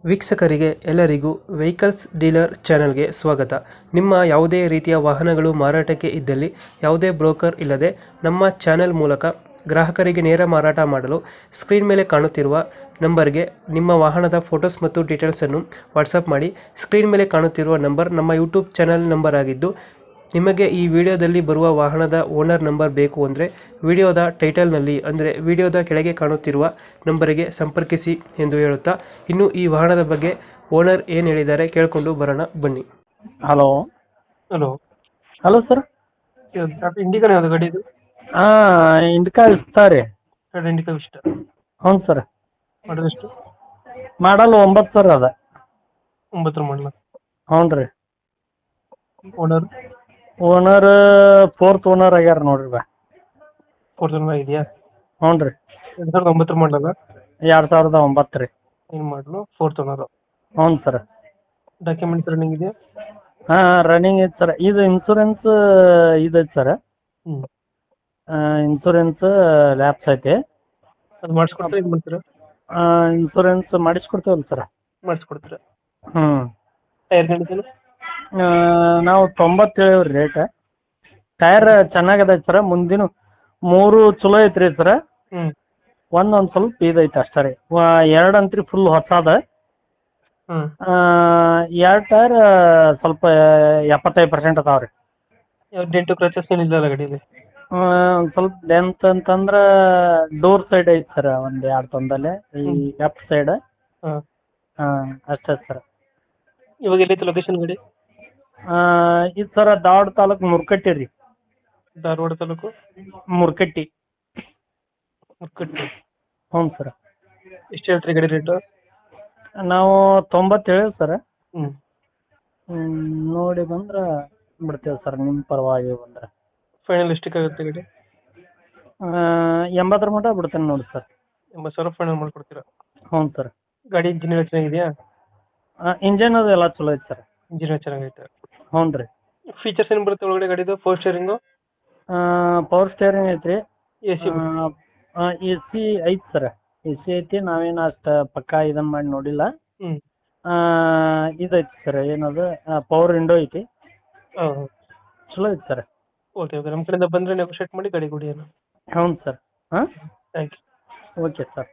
ವೀಕ್ಷಕರಿಗೆ ಎಲ್ಲರಿಗೂ vehicles dealer ಚಾನೆಲ್ಗೆ ಸ್ವಾಗತ. ನಿಮ್ಮ ಯಾವುದೇ ರೀತಿಯ ವಾಹನಗಳು ಮಾರಾಟಕ್ಕೆ ಇದ್ದಲ್ಲಿ ಯಾವುದೇ ಬ್ರೋಕರ್ ಇಲ್ಲದೆ ನಮ್ಮ ಚಾನೆಲ್ ಮೂಲಕ ಗ್ರಾಹಕರಿಗೆ ನೇರ ಮಾರಾಟ ಮಾಡಲು ಸ್ಕ್ರೀನ್ ಮೇಲೆ ಕಾಣುತ್ತಿರುವ ನಂಬರ್ಗೆ ನಿಮ್ಮ ವಾಹನದ ಫೋಟೋಸ್ ಮತ್ತು ಡೀಟೇಲ್ಸನ್ನು ವಾಟ್ಸಪ್ ಮಾಡಿ. ಸ್ಕ್ರೀನ್ ಮೇಲೆ ಕಾಣುತ್ತಿರುವ ನಂಬರ್ ನಮ್ಮ ಯೂಟ್ಯೂಬ್ ಚಾನೆಲ್ ನಂಬರ್ ಆಗಿದ್ದು, ನಿಮಗೆ ಈ ವಿಡಿಯೋದಲ್ಲಿ ಬರುವ ವಾಹನದ ಓನರ್ ನಂಬರ್ ಬೇಕು ಅಂದರೆ ವಿಡಿಯೋದ ಟೈಟಲ್ನಲ್ಲಿ ಅಂದರೆ ವಿಡಿಯೋದ ಕೆಳಗೆ ಕಾಣುತ್ತಿರುವ ನಂಬರಿಗೆ ಸಂಪರ್ಕಿಸಿ ಎಂದು ಹೇಳುತ್ತಾ, ಇನ್ನು ಈ ವಾಹನದ ಬಗ್ಗೆ ಓನರ್ ಏನು ಹೇಳಿದ್ದಾರೆ ಕೇಳಿಕೊಂಡು ಬರೋಣ ಬನ್ನಿ. Hello hello hello sir. ಇಂಡಿಕಾನ ಯಾವುದು ಗಾಡಿ ಇದು? ಇಂಡಿಕಾ ಇಸ್ತಾ ರೀ. ಇಂಡಿಕಾ ಇಷ್ಟ ಹ್ಞೂ ಸರ್. ಮಾಡಲ್ ಎಷ್ಟು? ಮಾಡಲ್ 9 ಸರ್ ಅದ. 9 ಮಾಡಲ. ಹ್ಞೂ ರೀ. ಓನರ್ ಓನರ್ 4th ಓನರ್ ಆಗ್ಯಾರ ನೋಡ್ರಿ ಬಾ. 4 ಇದೆಯಾ? ಹ್ಞೂ ರೀ. 2009 ಮಾಡಲ್ಲ. 2009 ರೀ. ಏನು ಮಾಡಲು? 4th owner. ಹ್ಞೂ ಸರ್. ಡಾಕ್ಯುಮೆಂಟ್ಸ್ ರನ್ನಿಂಗ್ ಇದೆಯಾ? ರನ್ನಿಂಗ್ ಐತೆ ಸರ್. ಇದು ಇನ್ಸೂರೆನ್ಸ್ ಇದೈತೆ ಸರ್. ಹ್ಞೂ. ಇನ್ಸೂರೆನ್ಸ್ ಲ್ಯಾಪ್ಸ್ ಐತೆ. ಅದು ಮಾಡಿಸ್ಕೊಡ್ತೀರಾ? ಇದು ಮಾಡ್ತೀರಾ? ಇನ್ಸೂರೆನ್ಸ್ ಮಾಡಿಸ್ಕೊಡ್ತೀವಲ್ಲ ಸರ್. ಮಾಡಿಸ್ಕೊಡ್ತೀರಾ? ಹ್ಞೂ. Tyre condition? ನಾವು 90 ಹೇಳೀವಿ ರೇಟ್. ಟೈರ್ ಚೆನ್ನಾಗದೈತೆ ಸರ್. ಮುಂದಿನ 3 ಚಲೋ ಐತ್ರಿ ಸರ್. ಹ್ಞೂ. ಒಂದೊಂದು ಸ್ವಲ್ಪ ಇದೈತೆ ಅಷ್ಟೇ ರೀ. 2 ಅಂತ್ರಿ ಫುಲ್ ಹೊಸದ. ಹ್ಞೂ. 2 ಟೈರ್ ಸ್ವಲ್ಪ 75% ಅದಾವ ರೀ. ಯಾವ ಡೆಂಟು ಕ್ರಚಸ್ ಏನಿಲ್ಲ ಗಾಡಿಯಲ್ಲಿ? ಒಂದು ಸ್ವಲ್ಪ ಲೆಂತ್ ಅಂತಂದ್ರೆ ಡೋರ್ ಸೈಡ್ ಐತೆ ಸರ್. ಒಂದು 2 ತೊಂದಲೆ ಈ ಲೆಫ್ಟ್ ಸೈಡ್. ಹಾಂ. ಅಷ್ಟೇ ಸರ್. ಇವಾಗ ಎಲ್ಲೈತೆ ಲೊಕೇಶನ್ ಗಾಡಿ? ಇದು ಸರ್ ಧಾರವಾಡ ತಾಲೂಕು ಮುರ್ಕಟ್ಟಿ ರೀ. ಧಾರವಾಡ ತಾಲೂಕು ಮುರ್ಕಟ್ಟಿ. ಮುಕ್ಕಟ್ಟಿ. ಹ್ಞೂ ಸರ್. ಎಷ್ಟು ಹೇಳ್ತೀರಿ ಗಾಡಿ ರೇಟು? ನಾವು 90 ಹೇಳೀವಿ ಸರ್. ಹ್ಞೂ. ನೋಡಿ ಬಂದ್ರೆ ಬಿಡ್ತೇವೆ ಸರ್, ನಿಮ್ಮ ಪರವಾಗಿ ಬಂದ್ರೆ. ಫೈನಲ್ ಎಷ್ಟಕ್ಕೆ ಆಗುತ್ತೆ ಗಾಡಿ? 80 ಮಟ್ಟ ಬಿಡ್ತೇನೆ ನೋಡಿ ಸರ್. 80,000 ಫೈನಲ್ ಮಾಡ್ಕೊಡ್ತೀರಾ? ಹ್ಞೂ ಸರ್. ಗಾಡಿ ಇಂಜಿನ್ ಎಲ್ಲ ಚೆನ್ನಾಗಿದೆಯಾ? ಇಂಜನ್ ಅದು ಎಲ್ಲ ಚಲೋ ಐತೆ ಸರ್. ಇಂಜಿನ್ ಚೆನ್ನಾಗೈತೆ. ಹ್ಞೂ ರೀ. ಫೀಚರ್ಸ್ ಏನು ಬರುತ್ತೆ ಒಳಗಡೆ ಗಾಡಿದು? 4 ಸ್ಟೇರಿಂಗು? ಪವರ್ ಸ್ಟೇರಿಂಗ್ ಐತ್ರಿ. A C? ಎ ಸಿ ಐತೆ ಸರ್. ಎ ಸಿ ಐತಿ. ನಾವೇನು ಅಷ್ಟು ಪಕ್ಕ ಇದನ್ನು ಮಾಡಿ ನೋಡಿಲ್ಲ. ಹ್ಞೂ. ಇದೈತಿ ಸರ್, ಏನದು ಪವರ್ ವಿಂಡೋ ಐತಿ. ಹಾಂ. ಚಲೋ ಐತೆ ಸರ್. Okay okay. ನಮ್ಮ ಕಡೆಯಿಂದ ಬಂದರೆ ನೆಗೋಷಿಯೇಟ್ ಮಾಡಿ ಗಾಡಿ ಕೊಡಿ. ಹ್ಞೂ ಸರ್. ಹಾಂ. Thank you. Okay sir.